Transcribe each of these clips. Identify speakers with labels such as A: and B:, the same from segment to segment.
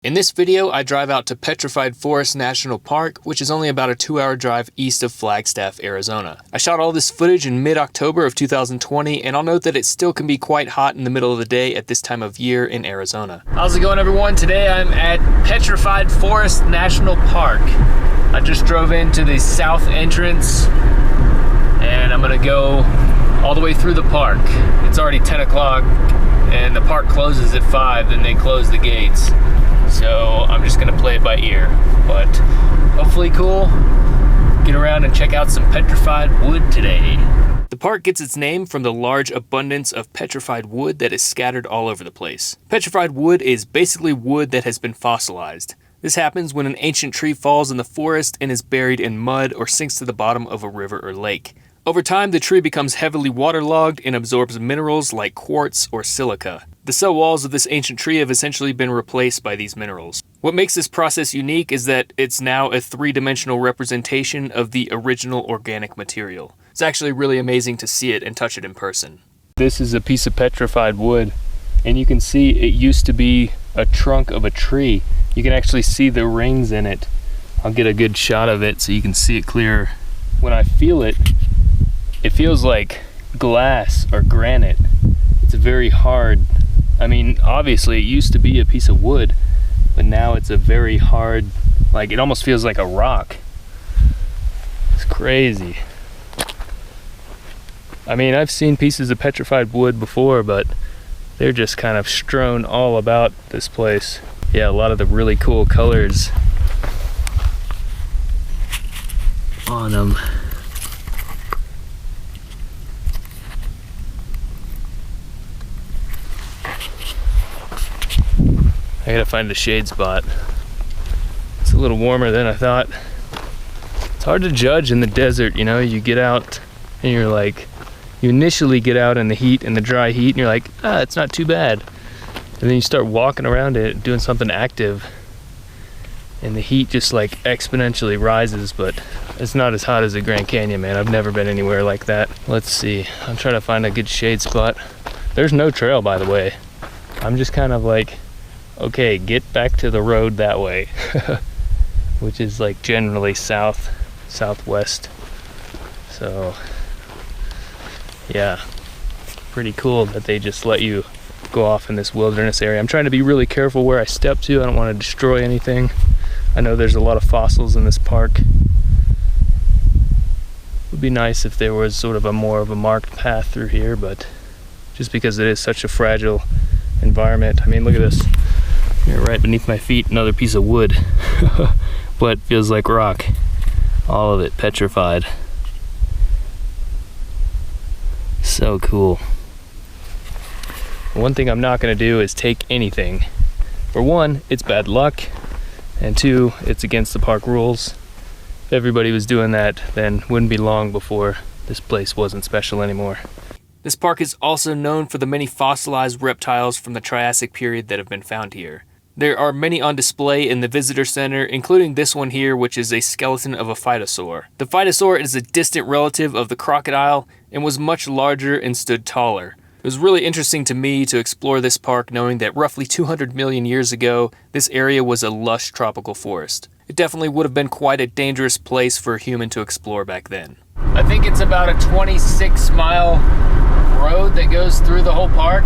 A: In this video, I drive out to Petrified Forest National Park, which is only about a 2-hour drive east of Flagstaff, Arizona. I shot all this footage in mid-October of 2020, and I'll note that it still can be quite hot in the middle of the day at this time of year in Arizona. How's it going, everyone? Today I'm at Petrified Forest National Park. I just drove into the south entrance, and I'm gonna go all the way through the park. It's already 10 o'clock, and the park closes at 5, then they close the gates. So I'm just gonna play it by ear, but hopefully cool. Get around and check out some petrified wood today. The park gets its name from the large abundance of petrified wood that is scattered all over the place. Petrified wood is basically wood that has been fossilized. This happens when an ancient tree falls in the forest and is buried in mud or sinks to the bottom of a river or lake. Over time, the tree becomes heavily waterlogged and absorbs minerals like quartz or silica. The cell walls of this ancient tree have essentially been replaced by these minerals. What makes this process unique is that it's now a three-dimensional representation of the original organic material. It's actually really amazing to see it and touch it in person. This is a piece of petrified wood, and you can see it used to be a trunk of a tree. You can actually see the rings in it. I'll get a good shot of it so you can see it clearer. When I feel it, it feels like glass or granite. It's very hard. I mean, obviously it used to be a piece of wood, but now it's a very hard, like it almost feels like a rock. It's crazy. I mean, I've seen pieces of petrified wood before, but they're just kind of strewn all about this place. Yeah, a lot of the really cool colors on them. I gotta find a shade spot. It's a little warmer than I thought. It's hard to judge in the desert, you know. You get out and you're like, you initially get out in the heat, in the dry heat, and you're like, it's not too bad. And then you start walking around it, doing something active, and the heat just like exponentially rises, but it's not as hot as the Grand Canyon, man. I've never been anywhere like that. Let's see, I'm trying to find a good shade spot. There's no trail, by the way. I'm just kind of like, okay, get back to the road that way, which is like generally southwest. So yeah, pretty cool that they just let you go off in this wilderness area. I'm trying to be really careful where I step to. I don't want to destroy anything. I know there's a lot of fossils in this park. It would be nice if there was sort of a more of a marked path through here, but just because it is such a fragile environment. I mean, look at this. Here, right beneath my feet, another piece of wood, but feels like rock. All of it petrified. So cool. One thing I'm not going to do is take anything. For one, it's bad luck, and two, it's against the park rules. If everybody was doing that, then it wouldn't be long before this place wasn't special anymore. This park is also known for the many fossilized reptiles from the Triassic period that have been found here. There are many on display in the visitor center, including this one here, which is a skeleton of a Phytosaur. The Phytosaur is a distant relative of the crocodile and was much larger and stood taller. It was really interesting to me to explore this park knowing that roughly 200 million years ago, this area was a lush tropical forest. It definitely would have been quite a dangerous place for a human to explore back then. I think it's about a 26-mile road that goes through the whole park.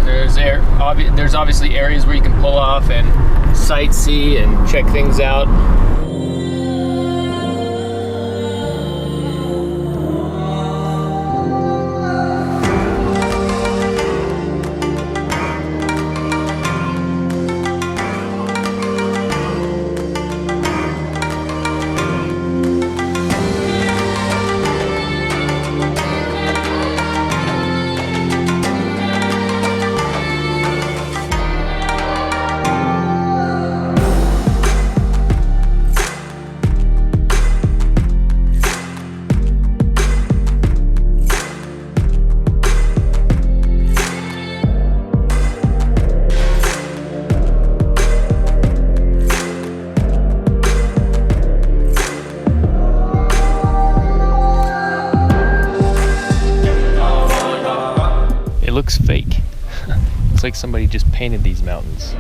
A: There's obviously areas where you can pull off and sightsee and check things out. Looks fake. Looks like somebody just painted these mountains.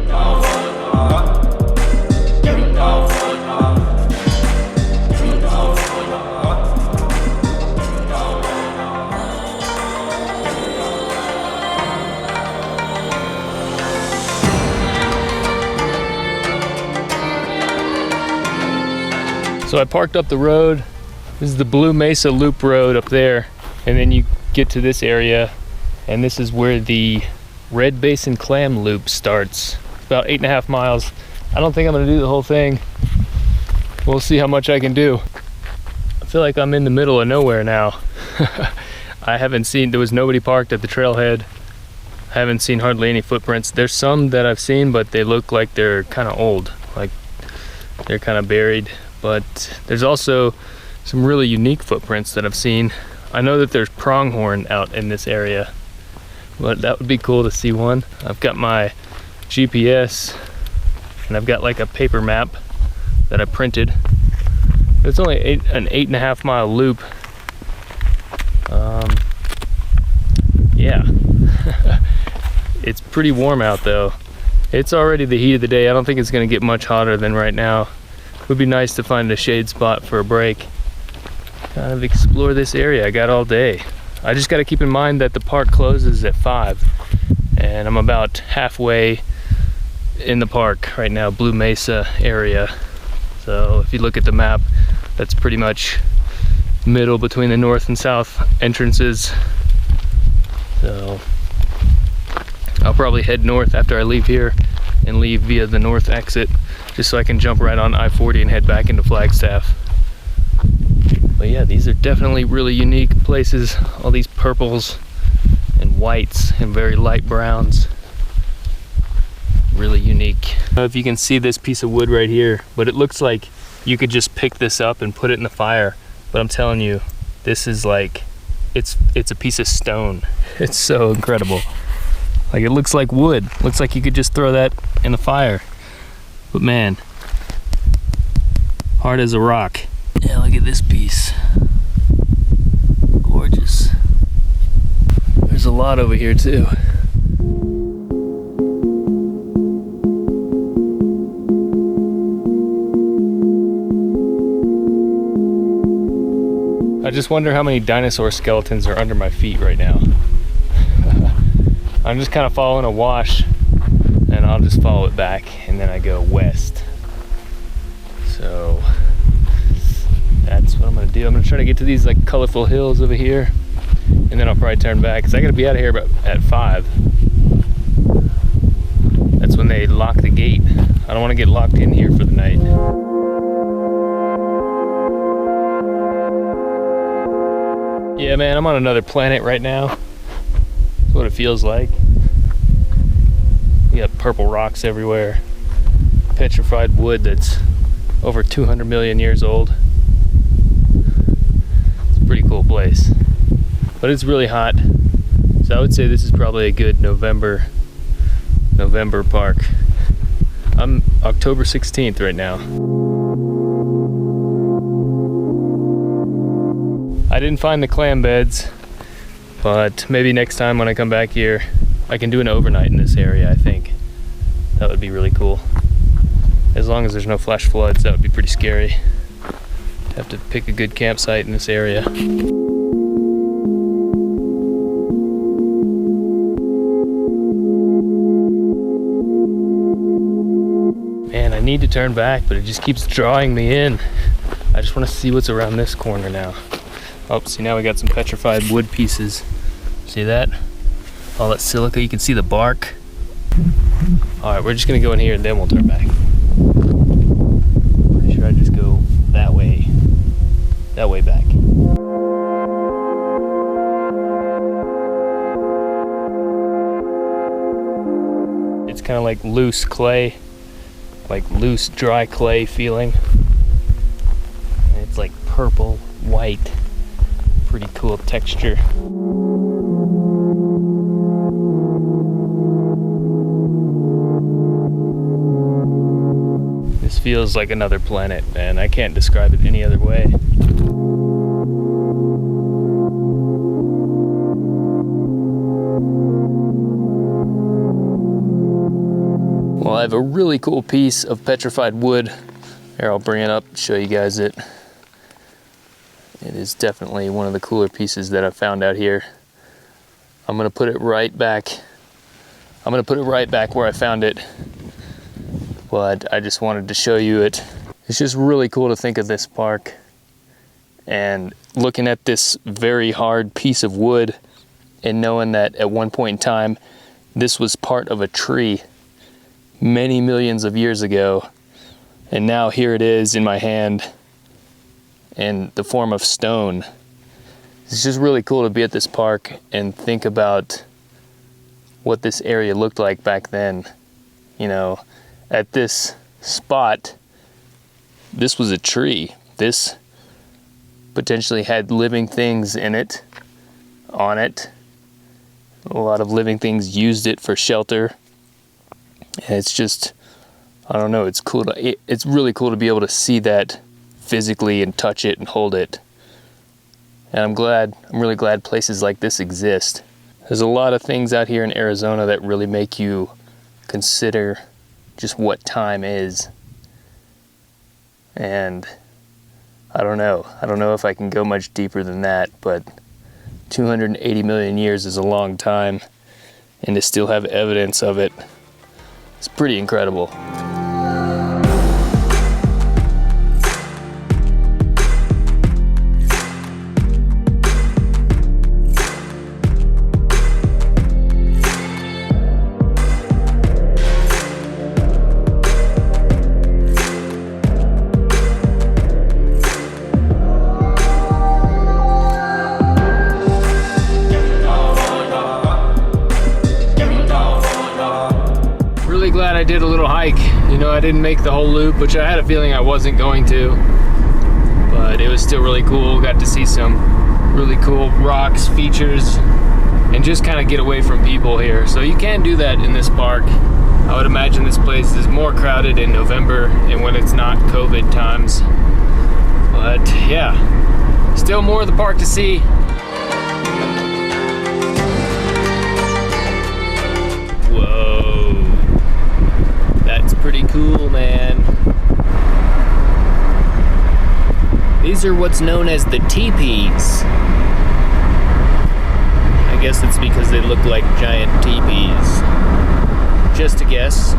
A: So I parked up the road. This is the Blue Mesa Loop Road up there. And then you get to this area, and this is where the Red Basin Clam Loop starts. About 8.5 miles. I don't think I'm gonna do the whole thing. We'll see how much I can do. I feel like I'm in the middle of nowhere now. I haven't seen, there was nobody parked at the trailhead. I haven't seen hardly any footprints. There's some that I've seen, but they look like they're kind of old, like they're kind of buried. But there's also some really unique footprints that I've seen. I know that there's pronghorn out in this area, but that would be cool to see one. I've got my GPS, and I've got like a paper map that I printed. It's only an 8.5 mile loop. Yeah. It's pretty warm out though. It's already the heat of the day. I don't think it's gonna get much hotter than right now. It would be nice to find a shade spot for a break. Kind of explore this area. I got all day. I just gotta keep in mind that the park closes at 5, and I'm about halfway in the park right now, Blue Mesa area. So if you look at the map, that's pretty much middle between the north and south entrances. So I'll probably head north after I leave here and leave via the north exit, just so I can jump right on I-40 and head back into Flagstaff. But yeah, these are definitely really unique places. All these purples and whites and very light browns. Really unique. I don't know if you can see this piece of wood right here, but it looks like you could just pick this up and put it in the fire. But I'm telling you, this is like, it's a piece of stone. It's so incredible. Like, it looks like wood. Looks like you could just throw that in the fire. But man, hard as a rock. Yeah, look at this piece. Gorgeous. There's a lot over here too. I just wonder how many dinosaur skeletons are under my feet right now. I'm just kind of following a wash, and I'll just follow it back, and then I go west. So that's what I'm gonna do. I'm gonna try to get to these like colorful hills over here, and then I'll probably turn back, because I gotta be out of here about at 5. That's when they lock the gate. I don't want to get locked in here for the night. Yeah, man, I'm on another planet right now. That's what it feels like. We got purple rocks everywhere. Petrified wood that's over 200 million years old. It's a pretty cool place. But it's really hot. So I would say this is probably a good November park. I'm October 16th right now. I didn't find the clam beds, but maybe next time when I come back here, I can do an overnight in this area, I think. That would be really cool. As long as there's no flash floods, that would be pretty scary. Have to pick a good campsite in this area. Man, I need to turn back, but it just keeps drawing me in. I just want to see what's around this corner now. Oh, see, now we got some petrified wood pieces. See that? All that silica, you can see the bark. All right, we're just gonna go in here and then we'll turn back. Pretty sure I just go that way back. It's kind of like loose clay, like loose, dry clay feeling. And it's like purple, white. Pretty cool texture. This feels like another planet, man. I can't describe it any other way. Well, I have a really cool piece of petrified wood. Here, I'll bring it up, show you guys it. It is definitely one of the cooler pieces that I've found out here. I'm gonna put it right back. Where I found it. But I just wanted to show you it. It's just really cool to think of this park and looking at this very hard piece of wood and knowing that at one point in time, this was part of a tree many millions of years ago. And now here it is in my hand in the form of stone. It's just really cool to be at this park and think about what this area looked like back then. You know, at this spot, this was a tree. This potentially had living things in it, on it. A lot of living things used it for shelter. And it's just, I don't know, it's cool. It's really cool to be able to see that physically and touch it and hold it. And I'm really glad places like this exist. There's a lot of things out here in Arizona that really make you consider just what time is. And I don't know if I can go much deeper than that, but 280 million years is a long time, and to still have evidence of it, it's pretty incredible. Glad I did a little hike. You know, I didn't make the whole loop, which I had a feeling I wasn't going to, but it was still really cool. Got to see some really cool rocks, features, and just kind of get away from people here. So you can do that in this park. I would imagine this place is more crowded in November and when it's not COVID times. But yeah, still more of the park to see. Whoa. That's pretty cool, man. These are what's known as the teepees. I guess it's because they look like giant teepees. Just a guess.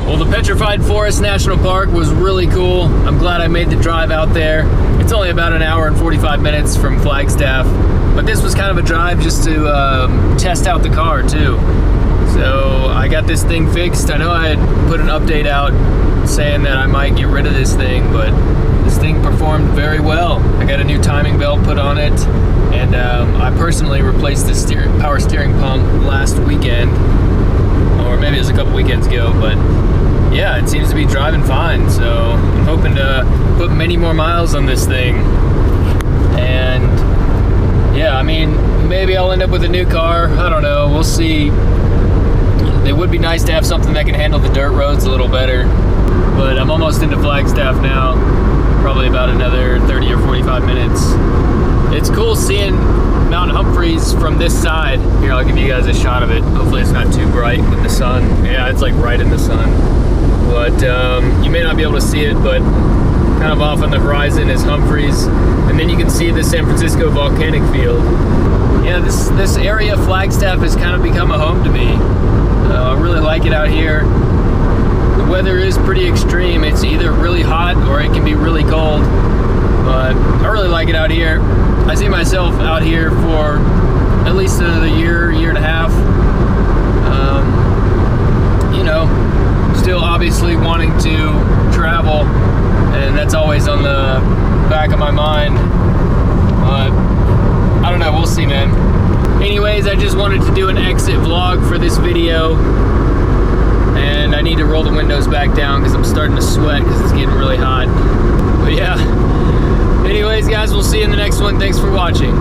A: Well, the Petrified Forest National Park was really cool. I'm glad I made the drive out there. It's only about an hour and 45 minutes from Flagstaff, but this was kind of a drive just to test out the car too. So I got this thing fixed. I know I had put an update out saying that I might get rid of this thing, but this thing performed very well. I got a new timing belt put on it, and I personally replaced the power steering pump last weekend, or maybe it was a couple weekends ago, but yeah, it seems to be driving fine. So I'm hoping to put many more miles on this thing. And yeah, I mean, maybe I'll end up with a new car. I don't know, we'll see. It would be nice to have something that can handle the dirt roads a little better. But I'm almost into Flagstaff now, probably about another 30 or 45 minutes. It's cool seeing Mount Humphreys from this side. Here, I'll give you guys a shot of it. Hopefully it's not too bright with the sun. Yeah, it's like right in the sun. But you may not be able to see it, but kind of off on the horizon is Humphreys. And then you can see the San Francisco volcanic field. Yeah, this area, Flagstaff, has kind of become a home to me. I really like it out here. The weather is pretty extreme. It's either really hot or it can be really cold. But I really like it out here. I see myself out here for at least another year and a half. You know, still obviously wanting to travel, and that's always on the back of my mind. But I don't know, we'll see, man. Anyways, I just wanted to do an exit vlog for this video, and I need to roll the windows back down because I'm starting to sweat because it's getting really hot. But yeah, anyways guys, we'll see you in the next one. Thanks for watching.